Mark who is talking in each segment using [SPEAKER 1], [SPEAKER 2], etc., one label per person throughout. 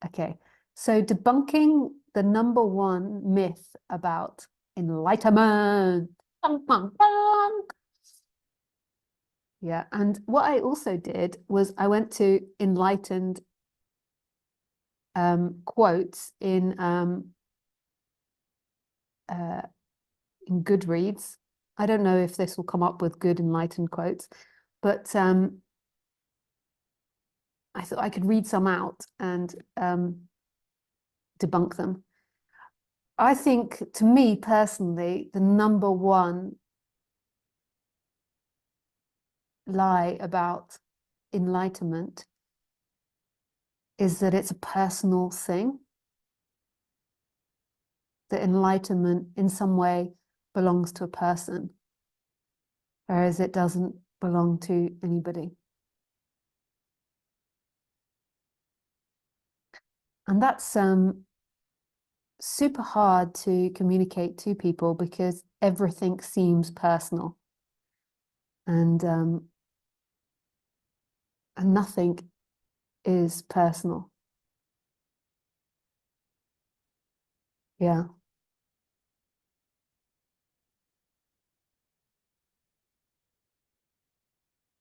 [SPEAKER 1] Okay, so debunking the #1 myth about enlightenment. Bunk, bunk, bunk. Yeah, and what I also did was I went to enlightened quotes in Goodreads. I don't know if this will come up with good enlightened quotes, but I thought I could read some out and debunk them. I think, to me personally, the #1 lie about enlightenment is that it's a personal thing, that enlightenment in some way belongs to a person, whereas it doesn't belong to anybody. And that's super hard to communicate to people because everything seems personal, and nothing is personal. Yeah.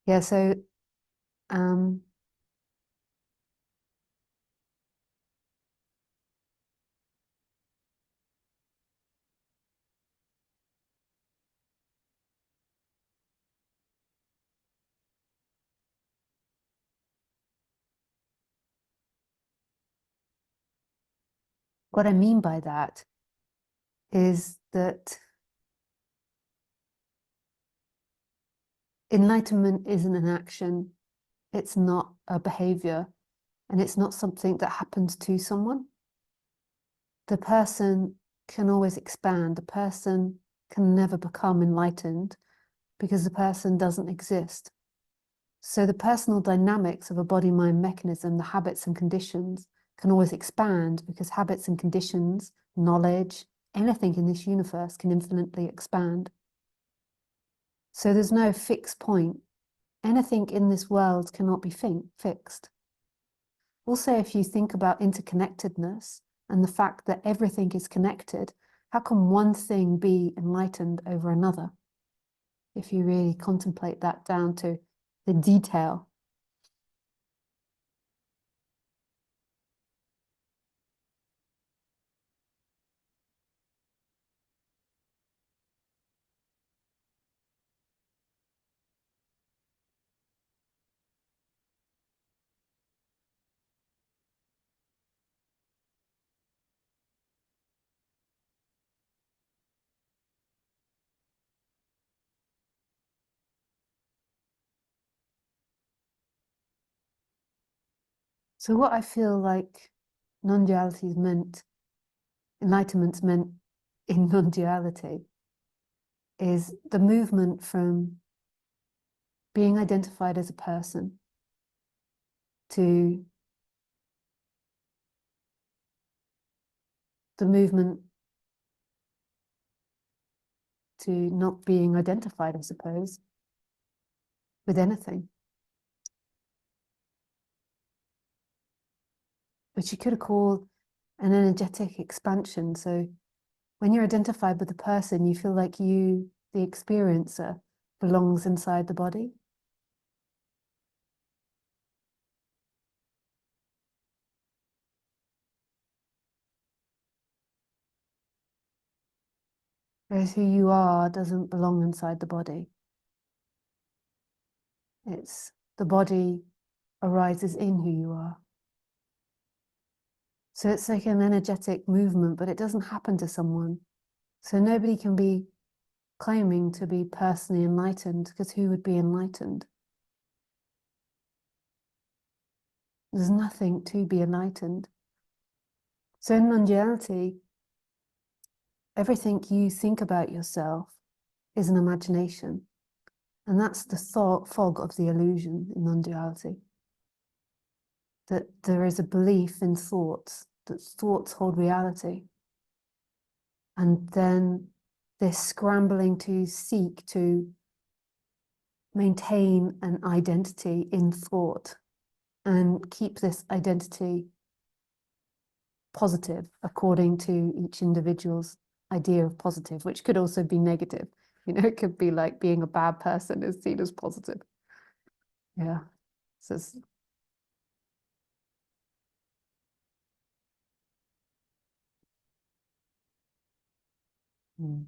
[SPEAKER 1] Yeah, so what I mean by that is that enlightenment isn't an action, it's not a behavior, and it's not something that happens to someone. The person can always expand. The person can never become enlightened because the person doesn't exist. So the personal dynamics of a body-mind mechanism, the habits and conditions, can always expand because habits and conditions, knowledge, anything in this universe can infinitely expand. So there's no fixed point. Anything in this world cannot be fixed. Also, if you think about interconnectedness and the fact that everything is connected, how can one thing be enlightened over another? If you really contemplate that down to the detail. So what I feel like non-duality is meant, enlightenment's meant in non-duality, is the movement from being identified as a person to the movement to not being identified, I suppose, with anything. Which you could have called an energetic expansion. So when you're identified with the person, you feel like you, the experiencer, belongs inside the body. Whereas who you are doesn't belong inside the body. It's the body arises in who you are. So it's like an energetic movement, but it doesn't happen to someone. So nobody can be claiming to be personally enlightened, because who would be enlightened? There's nothing to be enlightened. So in non-duality, everything you think about yourself is an imagination. And that's the fog of the illusion in non-duality. That there is a belief in thoughts, that thoughts hold reality. And then this scrambling to seek to maintain an identity in thought and keep this identity positive according to each individual's idea of positive, which could also be negative. You know, it could be like being a bad person is seen as positive. Yeah. So it's, mm.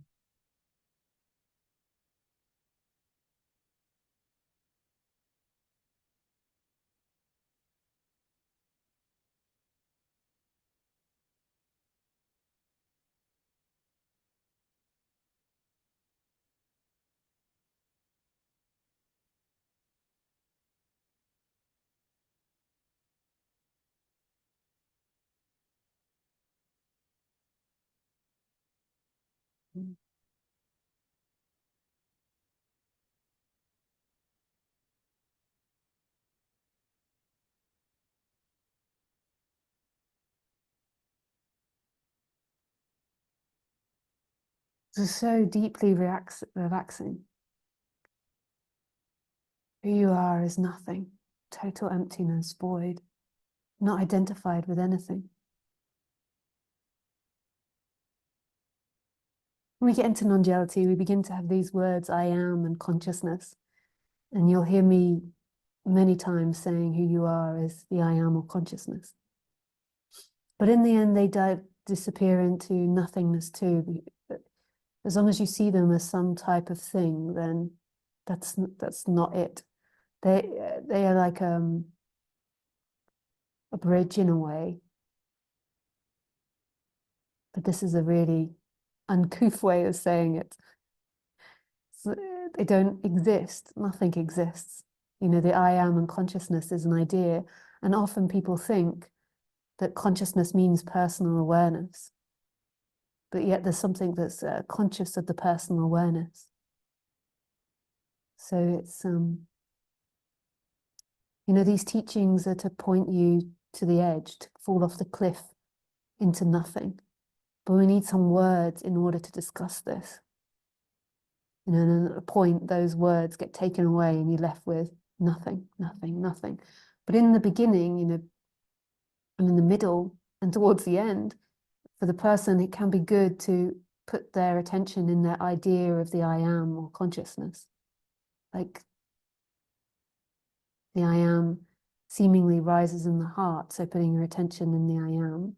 [SPEAKER 1] It's so deeply relaxing. Who you are is nothing, total emptiness, void, not identified with anything. When we get into non-duality, we begin to have these words, I am and consciousness. And you'll hear me many times saying who you are is the I am or consciousness. But in the end, they disappear into nothingness too. As long as you see them as some type of thing, then that's not it. They are like a bridge in a way. But this is a really uncouth way of saying it. So they don't exist. Nothing exists. You know, the I am and consciousness is an idea. And often people think that consciousness means personal awareness. But yet there's something that's conscious of the personal awareness. So it's, you know, these teachings are to point you to the edge, to fall off the cliff into nothing. But we need some words in order to discuss this. You know, and at a point, those words get taken away and you're left with nothing, nothing, nothing. But in the beginning, you know, and in the middle and towards the end, for the person, it can be good to put their attention in their idea of the I am or consciousness. Like the I am seemingly rises in the heart. So putting your attention in the I am,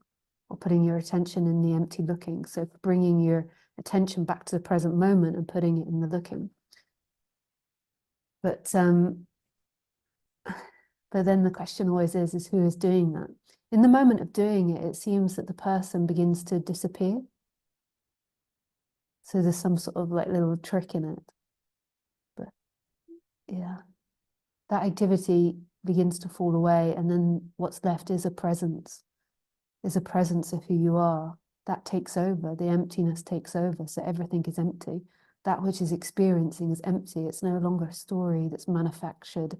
[SPEAKER 1] or putting your attention in the empty looking. So bringing your attention back to the present moment and putting it in the looking. But then the question always is who is doing that? In the moment of doing it, it seems that the person begins to disappear. So there's some sort of like little trick in it. But yeah, that activity begins to fall away. And then what's left is a presence of who you are. That takes over, the emptiness takes over. So everything is empty. That which is experiencing is empty. It's no longer a story that's manufactured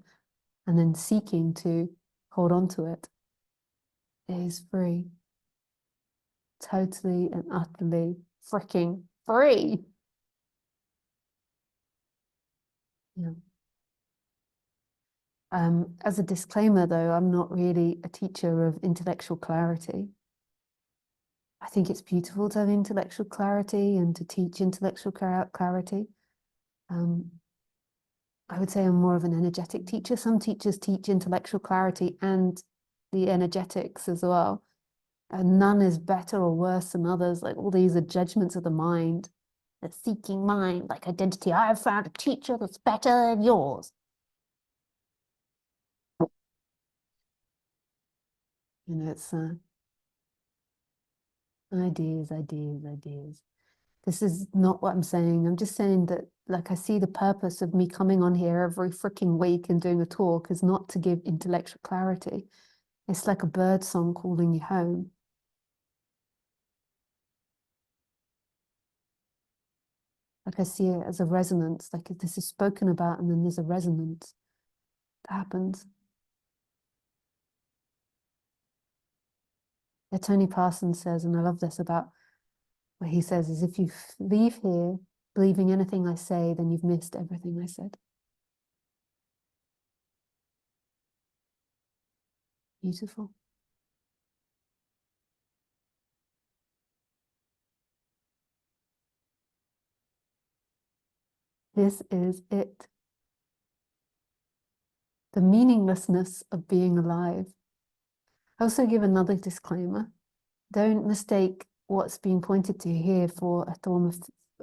[SPEAKER 1] and then seeking to hold on to it. It is free. Totally and utterly freaking free. Yeah. As a disclaimer, though, I'm not really a teacher of intellectual clarity. I think it's beautiful to have intellectual clarity and to teach intellectual clarity. I would say I'm more of an energetic teacher. Some teachers teach intellectual clarity and the energetics as well. And none is better or worse than others. Like all these are judgments of the mind, the seeking mind, like identity. I have found a teacher that's better than yours. You know, it's ideas, ideas, ideas. This is not what I'm saying. I'm just saying that, like, I see the purpose of me coming on here every freaking week and doing a talk is not to give intellectual clarity. It's like a bird song calling you home. Like I see it as a resonance, like this is spoken about and then there's a resonance that happens. Tony Parsons says, and I love this about what he says, is if you leave here believing anything I say, then you've missed everything I said. Beautiful. This is it. The meaninglessness of being alive. I also give another disclaimer. Don't mistake what's being pointed to here for a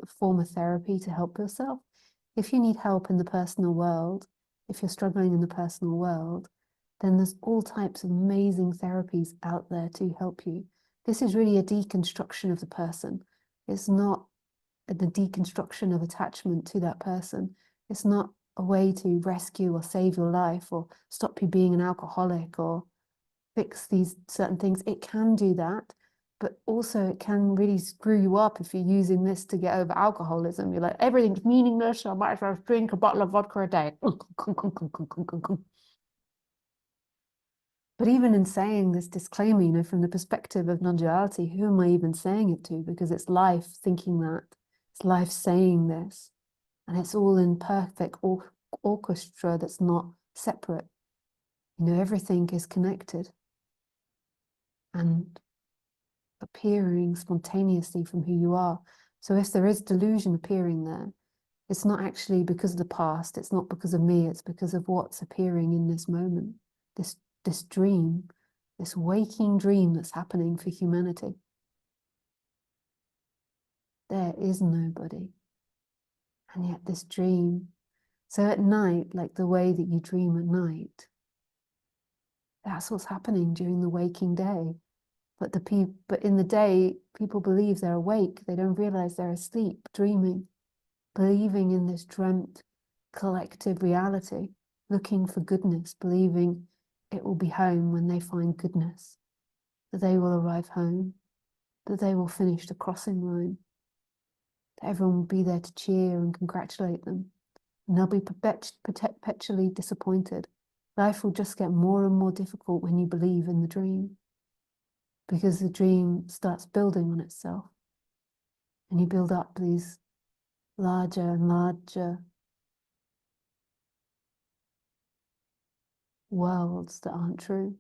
[SPEAKER 1] form of therapy to help yourself. If you need help in the personal world, if you're struggling in the personal world, then there's all types of amazing therapies out there to help you. This is really a deconstruction of the person. It's not the deconstruction of attachment to that person. It's not a way to rescue or save your life or stop you being an alcoholic or fix these certain things. It can do that, but also it can really screw you up if you're using this to get over alcoholism. You're like, everything's meaningless, so I might as well drink a bottle of vodka a day. But even in saying this disclaimer, you know, from the perspective of non-duality, who am I even saying it to? Because it's life thinking that. It's life saying this. And it's all in perfect orchestra that's not separate. You know, everything is connected and appearing spontaneously from who you are. So if there is delusion appearing there, it's not actually because of the past. It's not because of me. It's because of what's appearing in this moment, this dream, this waking dream that's happening for humanity. There is nobody. And yet this dream. So at night, like the way that you dream at night, that's what's happening during the waking day. But in the day, people believe they're awake. They don't realize they're asleep, dreaming, believing in this dreamt collective reality, looking for goodness, believing it will be home when they find goodness, that they will arrive home, that they will finish the crossing line, that everyone will be there to cheer and congratulate them, and they'll be perpetually disappointed. Life will just get more and more difficult when you believe in the dream, because the dream starts building on itself, and you build up these larger and larger worlds that aren't true.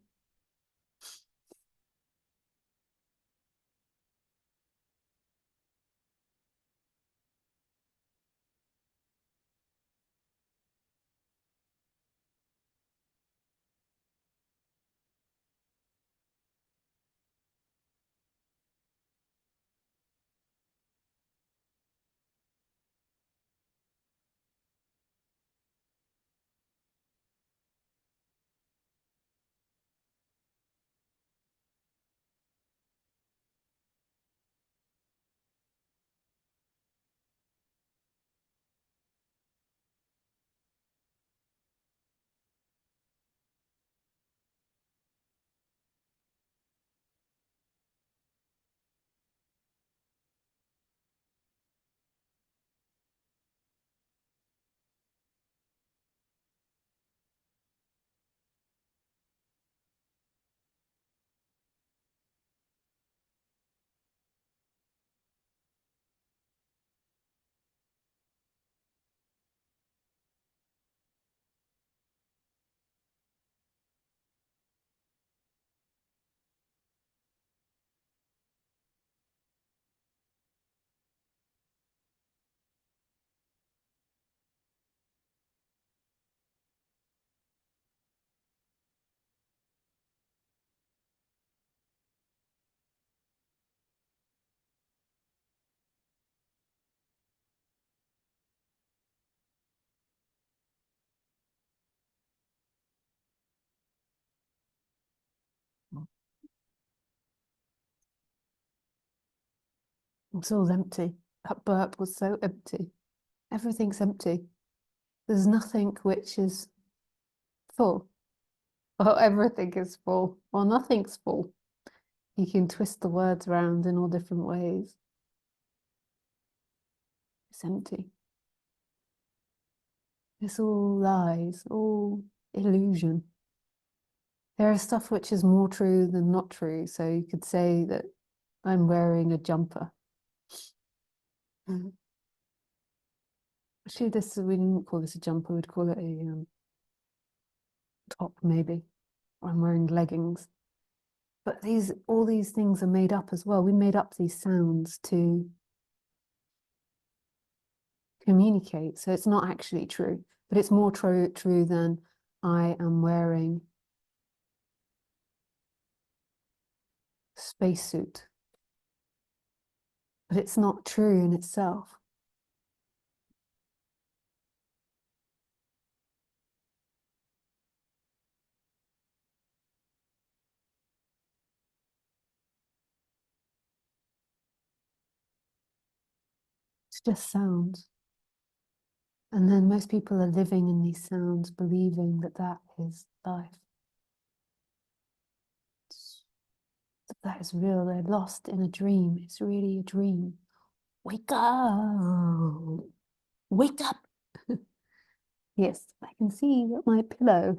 [SPEAKER 1] It's all empty. That burp was so empty. Everything's empty. There's nothing which is full. Or everything is full. Or nothing's full. You can twist the words around in all different ways. It's empty. It's all lies, all illusion. There is stuff which is more true than not true. So you could say that I'm wearing a jumper. Actually, we didn't call this a jumper, we'd call it a top, maybe. Or I'm wearing leggings. But all these things are made up as well. We made up these sounds to communicate. So it's not actually true, but it's more true than I am wearing spacesuit. But it's not true in itself. It's just sounds. And then most people are living in these sounds, believing that that is life. That is real. They're lost in a dream. It's really a dream. Wake up. Wake up. Yes, I can see my pillow.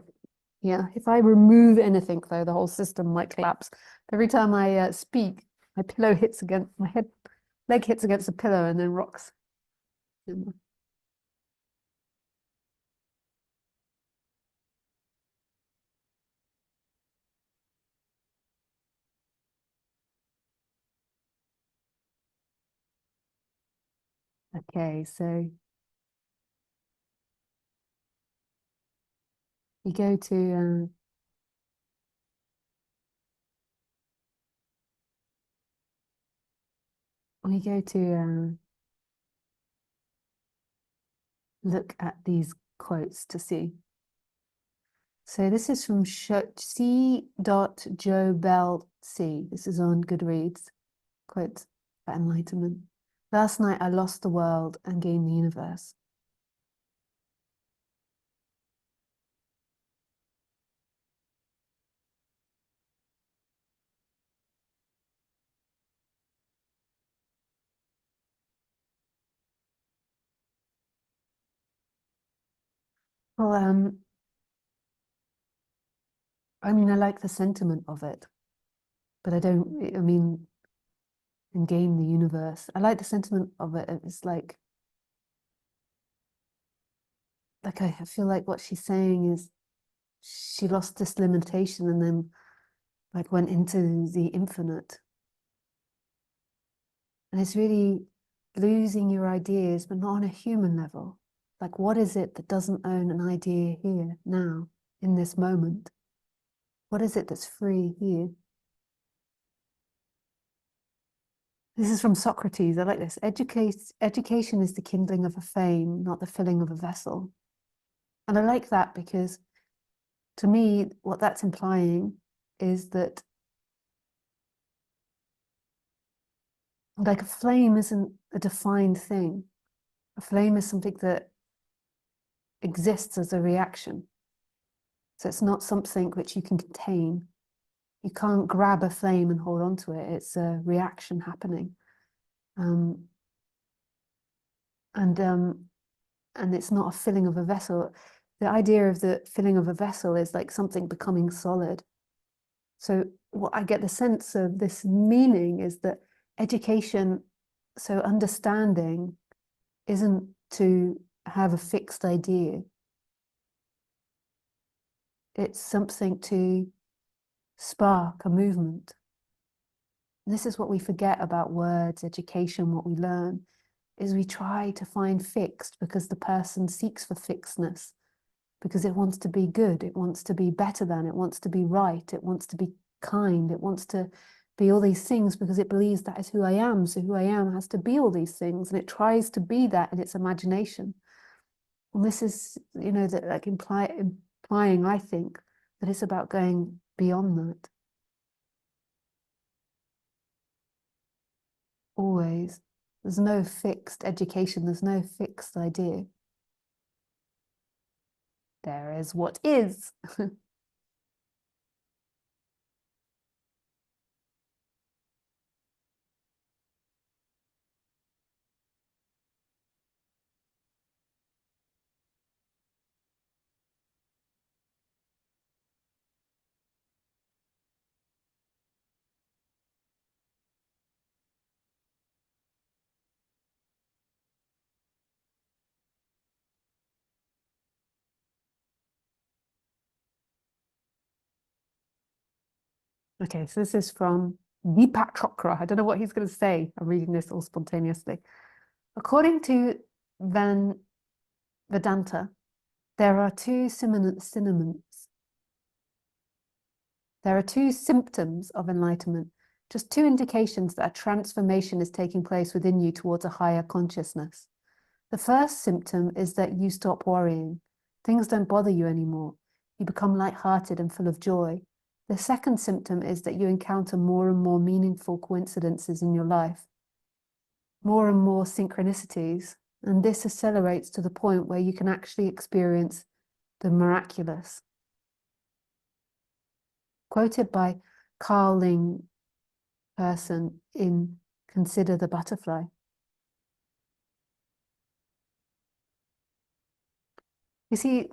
[SPEAKER 1] Yeah, if I remove anything, though, the whole system might collapse. Every time I speak, my pillow hits against my leg hits against the pillow and then rocks. Okay, so we go to look at these quotes to see. So this is from C. Joe Bell C. This is on Goodreads. Quotes about enlightenment. Last night I lost the world and gained the universe. Well, I mean, I like the sentiment of it, but I don't, I mean, and gain the universe. I like the sentiment of it. It's like I feel like what she's saying is she lost this limitation and then like went into the infinite. And it's really losing your ideas, but not on a human level. Like, what is it that doesn't own an idea here, now, in this moment? What is it that's free here? This is from Socrates. I like this. Education is the kindling of a flame, not the filling of a vessel. And I like that because to me, what that's implying is that like a flame isn't a defined thing. A flame is something that exists as a reaction. So it's not something which you can contain. You can't grab a flame and hold on to it. It's a reaction happening. Um, and it's not a filling of a vessel. The idea of the filling of a vessel is like something becoming solid. So what I get the sense of this meaning is that education, so understanding, isn't to have a fixed idea. It's something to spark a movement. And this is what we forget about words, education, what we learn, is we try to find fixed because the person seeks for fixedness, because it wants to be good, it wants to be better than, it wants to be right, it wants to be kind, it wants to be all these things because it believes that is who I am. So who I am has to be all these things, and it tries to be that in its imagination. And this is, you know, that like implying, I think, that it's about going beyond that. Always. There's no fixed education, there's no fixed idea. There is what is. Okay, so this is from Deepak Chopra. I don't know what he's going to say. I'm reading this all spontaneously. According to Vedanta, there are two synonyms. There are two symptoms of enlightenment, just two indications that a transformation is taking place within you towards a higher consciousness. The first symptom is that you stop worrying. Things don't bother you anymore. You become lighthearted and full of joy. The second symptom is that you encounter more and more meaningful coincidences in your life, more and more synchronicities, and this accelerates to the point where you can actually experience the miraculous. Quoted by Carl Ling person in Consider the Butterfly. You see,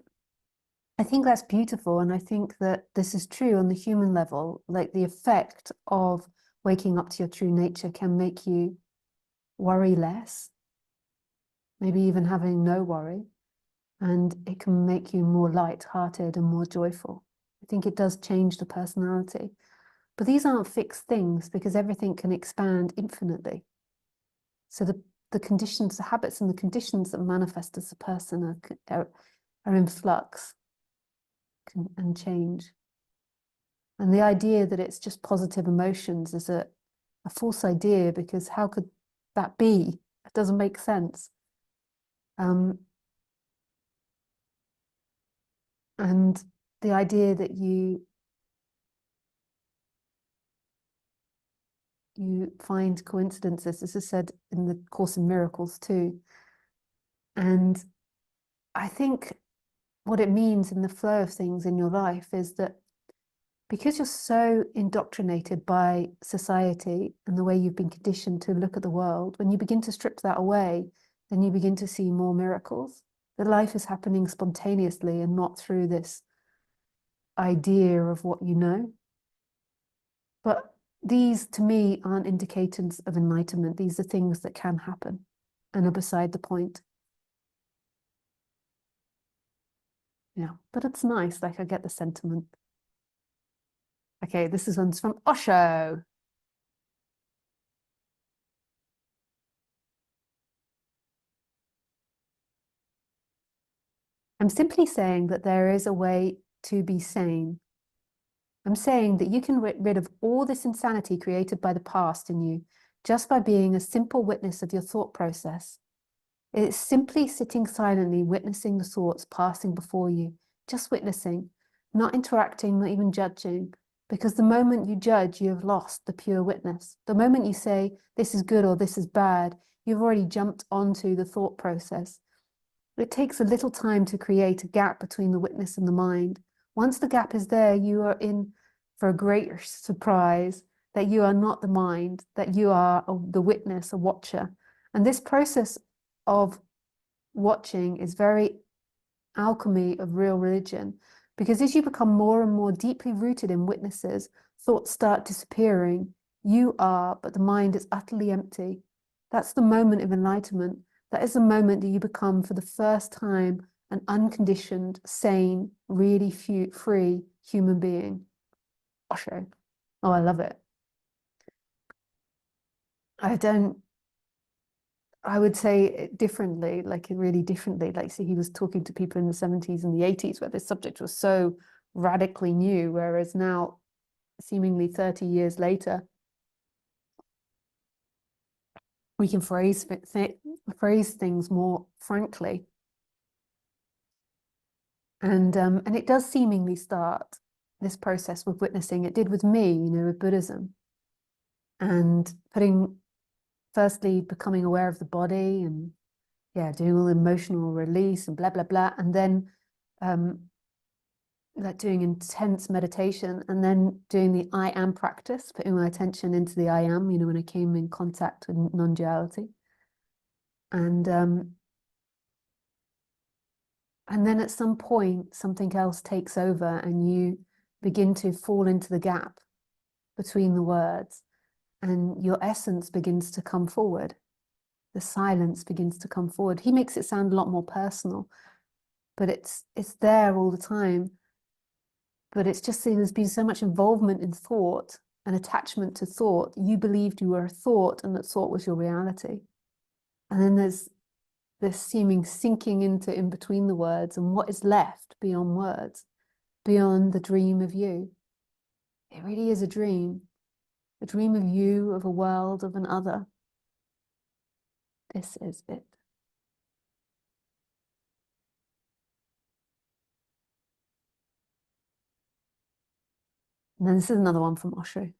[SPEAKER 1] I think that's beautiful, and I think that this is true on the human level. Like, the effect of waking up to your true nature can make you worry less, maybe even having no worry, and it can make you more light-hearted and more joyful. I think it does change the personality. But these aren't fixed things, because everything can expand infinitely. So the conditions, the habits and the conditions that manifest as a person are in flux and change. And the idea that it's just positive emotions is a false idea, because how could that be? It doesn't make sense. And the idea that you find coincidences, this is said in the Course in Miracles too. And I think what it means in the flow of things in your life is that because you're so indoctrinated by society and the way you've been conditioned to look at the world, when you begin to strip that away, then you begin to see more miracles. That life is happening spontaneously and not through this idea of what you know. But these, to me, aren't indicators of enlightenment. These are things that can happen and are beside the point. Yeah, but it's nice. Like, I get the sentiment. Okay, this one's from Osho. I'm simply saying that there is a way to be sane. I'm saying that you can get rid of all this insanity created by the past in you just by being a simple witness of your thought process. It's simply sitting silently, witnessing the thoughts passing before you, just witnessing, not interacting, not even judging, because the moment you judge, you have lost the pure witness. The moment you say, this is good or this is bad, you've already jumped onto the thought process. It takes a little time to create a gap between the witness and the mind. Once the gap is there, you are in for a great surprise that you are not the mind, that you are the witness, a watcher. And this process of watching is very alchemy of real religion, because as you become more and more deeply rooted in witnesses, thoughts start disappearing. You are, but the mind is utterly empty. That's the moment of enlightenment. That is the moment that you become, for the first time, an unconditioned, sane, really free human being. Osho. Oh, I love it. I would say it differently, like really differently. Like, so he was talking to people in the 70s and the 80s where this subject was so radically new, whereas now, seemingly 30 years later, we can phrase things more frankly. And it does seemingly start this process with witnessing. It did with me, you know, with Buddhism. And firstly, becoming aware of the body, and yeah, doing all the emotional release and blah, blah, blah. And then like doing intense meditation, and then doing the I am practice, putting my attention into the I am, you know, when I came in contact with non-duality. And then at some point, something else takes over and you begin to fall into the gap between the words, and your essence begins to come forward. The silence begins to come forward. He makes it sound a lot more personal, but it's there all the time. But it's just there's been so much involvement in thought and attachment to thought. You believed you were a thought and that thought was your reality. And then there's this seeming sinking into in between the words and what is left beyond words, beyond the dream of you. It really is a dream of you, of a world, of an other. This is it. And then this is another one from Osho.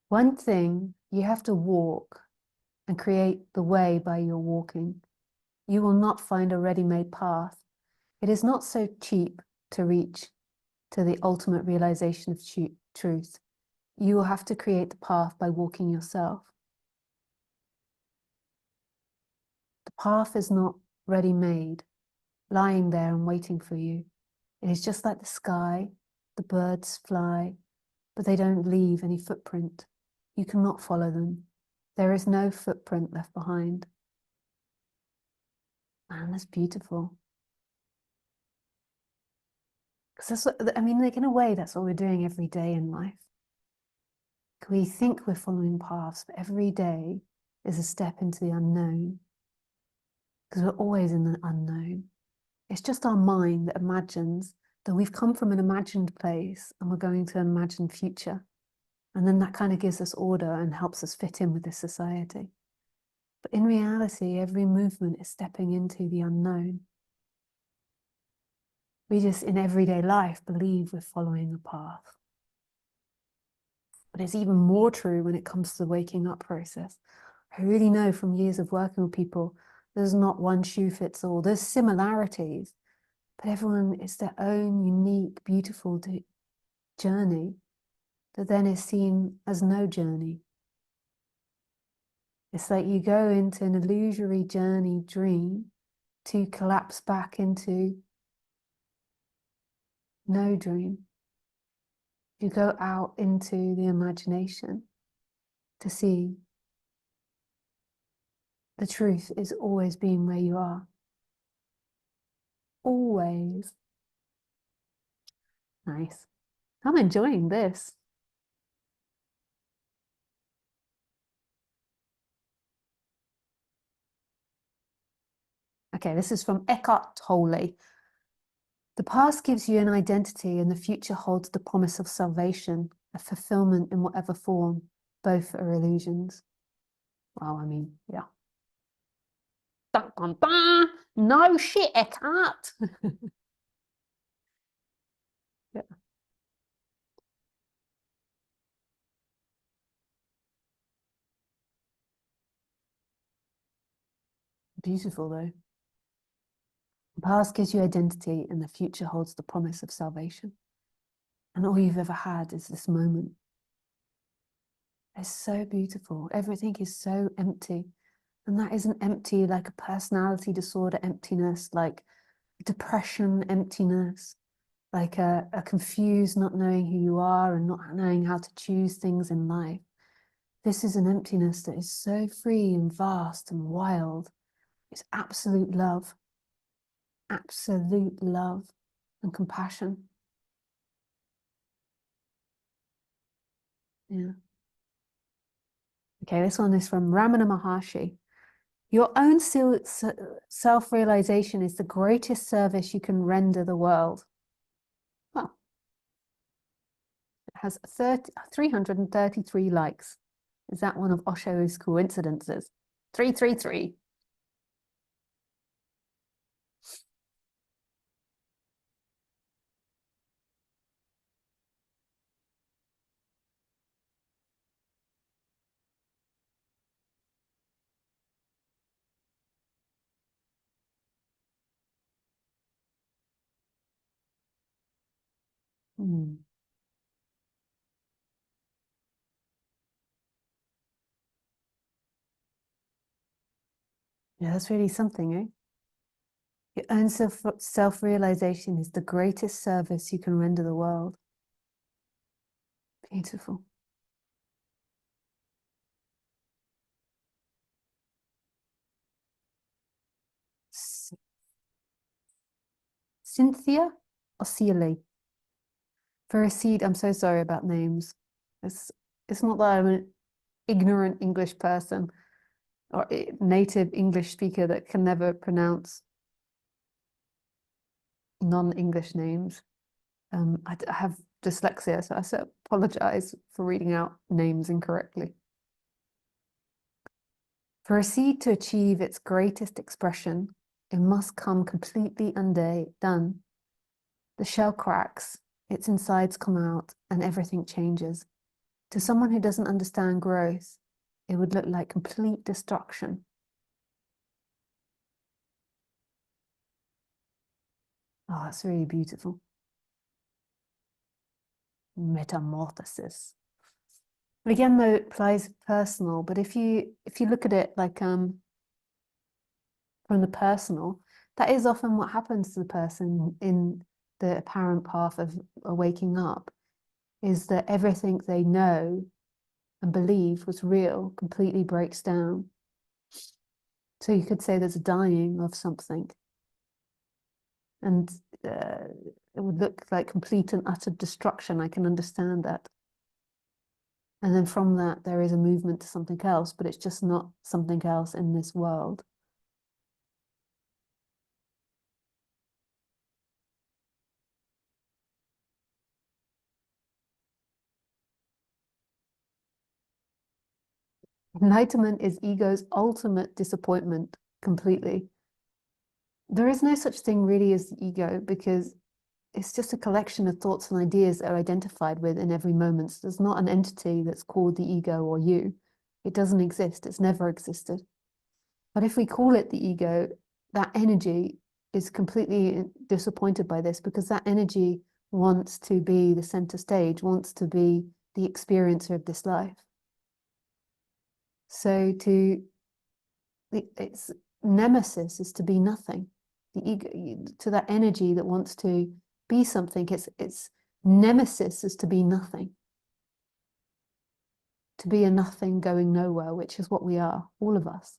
[SPEAKER 1] One thing, you have to walk and create the way by your walking. You will not find a ready-made path. It is not so cheap to reach to the ultimate realization of truth. You will have to create the path by walking yourself. The path is not ready-made, lying there and waiting for you. It is just like the sky. The birds fly, but they don't leave any footprint. You cannot follow them. There is no footprint left behind. Man, that's beautiful. Because that's what, I mean, like in a way, that's what we're doing every day in life. We think we're following paths, but every day is a step into the unknown. Because we're always in the unknown. It's just our mind that imagines that we've come from an imagined place and we're going to an imagined future. And then that kind of gives us order and helps us fit in with this society. But in reality, every movement is stepping into the unknown. We just, in everyday life, believe we're following a path. But it's even more true when it comes to the waking up process. I really know from years of working with people, there's not one shoe fits all. There's similarities, but everyone is their own unique, beautiful journey that then is seen as no journey. It's like you go into an illusory journey dream to collapse back into no dream. You go out into the imagination to see the truth is always being where you are. Always. Nice. I'm enjoying this. Okay, this is from Eckhart Tolle. The past gives you an identity and the future holds the promise of salvation, a fulfillment in whatever form. Both are illusions. Well, I mean, yeah. Dun, dun, dun. No shit, Eckhart. Yeah. Beautiful though. The past gives you identity and the future holds the promise of salvation. And all you've ever had is this moment. It's so beautiful. Everything is so empty. And that isn't empty like a personality disorder emptiness, like depression emptiness, like a confused not knowing who you are and not knowing how to choose things in life. This is an emptiness that is so free and vast and wild. It's absolute love and compassion. Yeah. Okay, this one is from Ramana Maharshi. Your own self-realization is the greatest service you can render the world. Well, it has 333 likes. Is that one of Osho's coincidences? 333. Yeah, that's really something, eh? Your own self-realization is the greatest service you can render the world. Beautiful. Cynthia or Celie? For a seed, I'm so sorry about names. It's It's not that I'm an ignorant English person or a native English speaker that can never pronounce non-English names. I have dyslexia, so I apologize for reading out names incorrectly. For a seed to achieve its greatest expression, it must come completely undone. The shell cracks, its insides come out, and everything changes. To someone who doesn't understand growth, it would look like complete destruction. Oh, it's really beautiful. Metamorphosis. Again, though, it applies personal, but if you look at it like from the personal, that is often what happens to the person in the apparent path of waking up, is that everything they know and believe was real completely breaks down. So you could say there's a dying of something, and it would look like complete and utter destruction. I can understand that. And then from that, there is a movement to something else, but it's just not something else in this world. Enlightenment is ego's ultimate disappointment completely. There is no such thing really as the ego, because it's just a collection of thoughts and ideas that are identified with in every moment. So there's not an entity that's called the ego or you. It doesn't exist. It's never existed. But if we call it the ego, that energy is completely disappointed by this, because that energy wants to be the center stage, wants to be the experiencer of this life. So its nemesis is to be nothing. The ego, to that energy that wants to be something, its nemesis is to be nothing. To be a nothing going nowhere, which is what we are, all of us.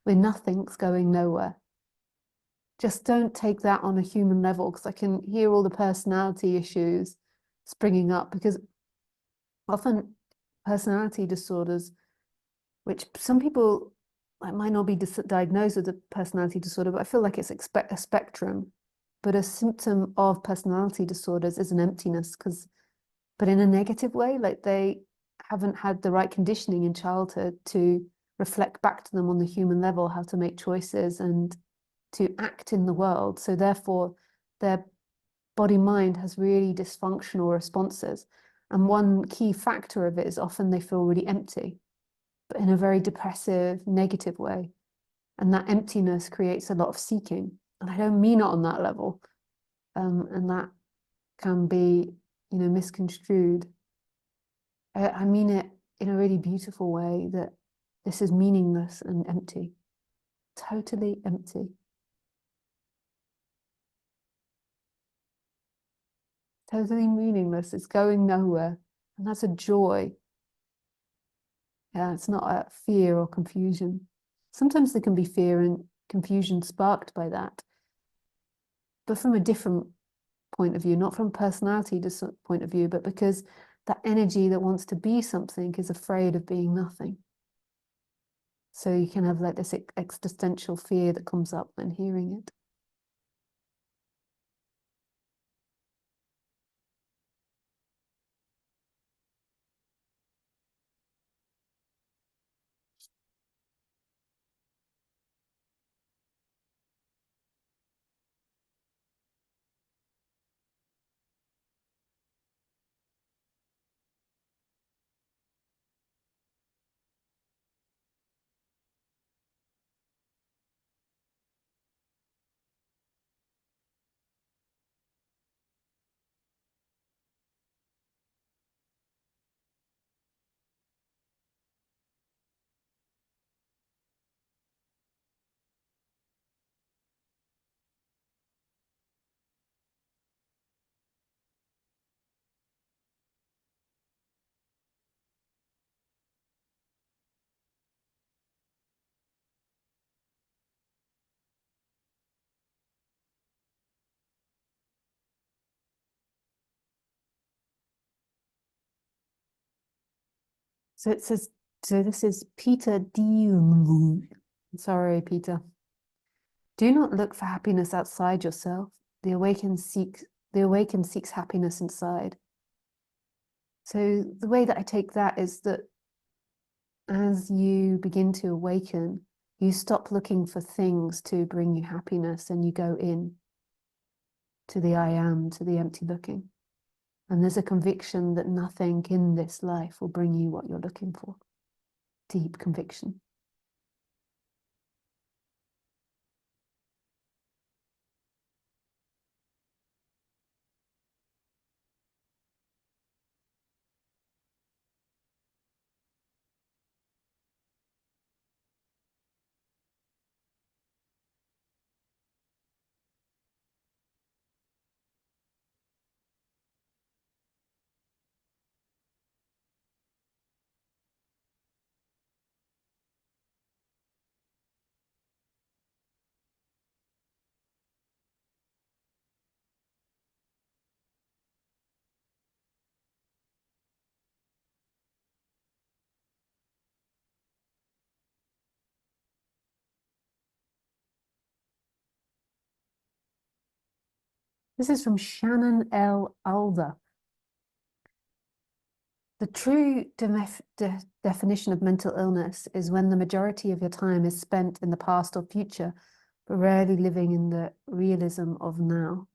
[SPEAKER 1] We're nothings going nowhere. Just don't take that on a human level, because I can hear all the personality issues springing up, because often personality disorders, which some people might not be diagnosed with a personality disorder, but I feel like it's a spectrum. But a symptom of personality disorders is an emptiness, but in a negative way, like they haven't had the right conditioning in childhood to reflect back to them on the human level how to make choices and to act in the world. So therefore, their body-mind has really dysfunctional responses. And one key factor of it is often they feel really empty, but in a very depressive, negative way. And that emptiness creates a lot of seeking. And I don't mean it on that level. And that can be, misconstrued. I mean it in a really beautiful way, that this is meaningless and empty, totally empty. Totally meaningless. It's going nowhere. And that's a joy. Yeah, it's not a fear or confusion. Sometimes there can be fear and confusion sparked by that, but from a different point of view, not from personality point of view, but because that energy that wants to be something is afraid of being nothing. So you can have like this existential fear that comes up when hearing it. So it says, so this is Peter D. Sorry, Peter. Do not look for happiness outside yourself. The awakened seeks happiness inside. So the way that I take that is that as you begin to awaken, you stop looking for things to bring you happiness and you go in to the I am, to the empty looking. And there's a conviction that nothing in this life will bring you what you're looking for. Deep conviction. This is from Shannon L. Alder. The true definition of mental illness is when the majority of your time is spent in the past or future, but rarely living in the realism of now.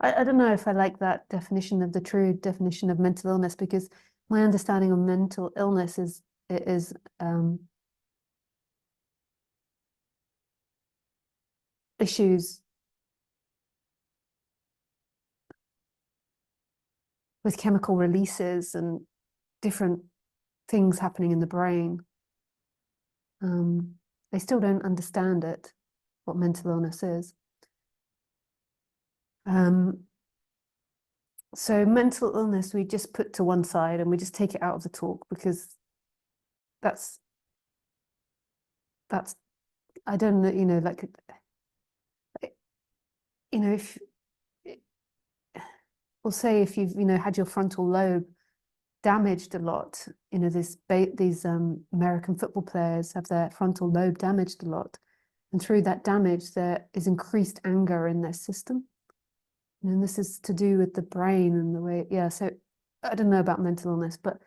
[SPEAKER 1] I don't know if I like that definition of the true definition of mental illness, because my understanding of mental illness is issues with chemical releases and different things happening in the brain. They still don't understand it, what mental illness is. So mental illness, we just put to one side and we just take it out of the talk, because that's I don't know, you know, like, you know, if we'll say if you've, you know, had your frontal lobe damaged a lot, you know, these American football players have their frontal lobe damaged a lot, and through that damage there is increased anger in their system, and this is to do with the brain and the way, yeah. So I don't know about mental illness, but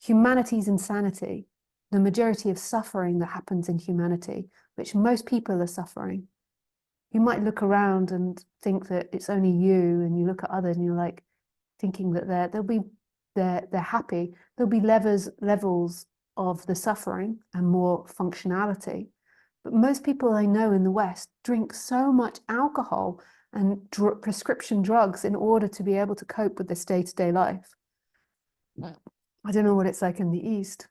[SPEAKER 1] humanity's insanity, the majority of suffering that happens in humanity, which most people are suffering. You might look around and think that it's only you, and you look at others and you're like thinking that they're happy. There'll be levels of the suffering and more functionality. But most people I know in the West drink so much alcohol and prescription drugs in order to be able to cope with this day-to-day life. I don't know what it's like in the East.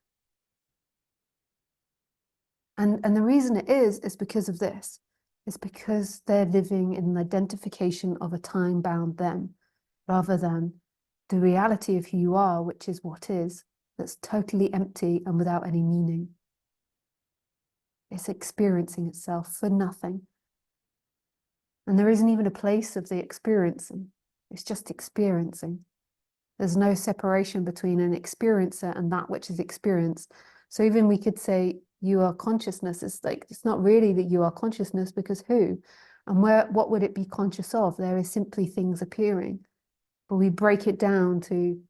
[SPEAKER 1] And the reason it is because of this. It's because they're living in an identification of a time-bound them, rather than the reality of who you are, which is what is, that's totally empty and without any meaning. It's experiencing itself for nothing. And there isn't even a place of the experiencing. It's just experiencing. There's no separation between an experiencer and that which is experienced. So even we could say you are consciousness. It's like, it's not really that you are consciousness, because who? And what would it be conscious of? There is simply things appearing. But we break it down to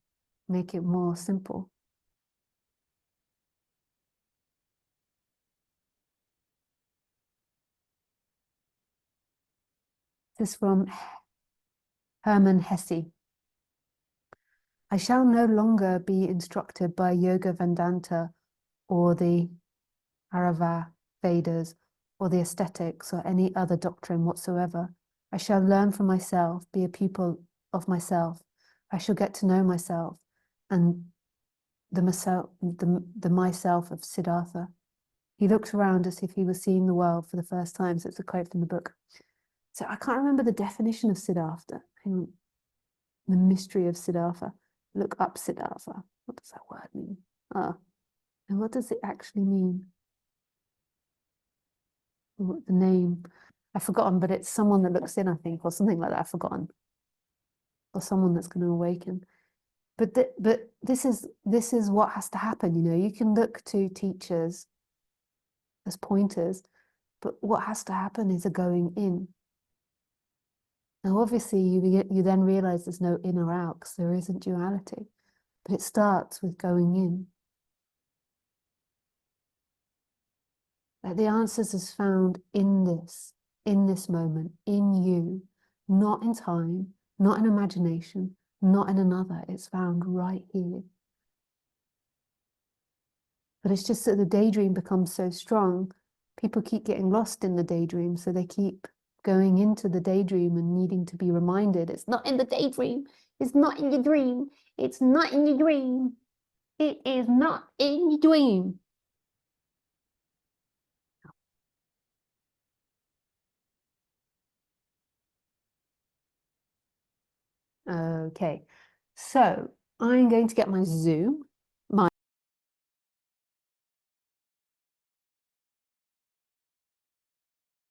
[SPEAKER 1] make it more simple. This is from Hermann Hesse. I shall no longer be instructed by Yoga Vedanta or the Arava Vedas or the aesthetics or any other doctrine whatsoever. I shall learn from myself, be a pupil of myself. I shall get to know myself and the myself of Siddhartha. He looked around as if he was seeing the world for the first time. So it's a quote from the book. So I can't remember the definition of Siddhartha. Hang on. The mystery of Siddhartha. Look up Siddhartha. What does that word mean? Ah, and what does it actually mean? What the name? I've forgotten, but it's someone that looks in, I think, or something like that. I've forgotten. Or someone that's going to awaken. But this is what has to happen. You know, you can look to teachers as pointers, but what has to happen is a going in. Now, obviously, you then realize there's no in or out because there isn't duality, but it starts with going in. That the answers is found in this moment, in you, not in time, not in imagination, not in another. It's found right here. But it's just that the daydream becomes so strong, people keep getting lost in the daydream, so they keep going into the daydream and needing to be reminded, it's not in the daydream, it's not in your dream, it's not in your dream, it is not in your dream. Okay, so I'm going to get my Zoom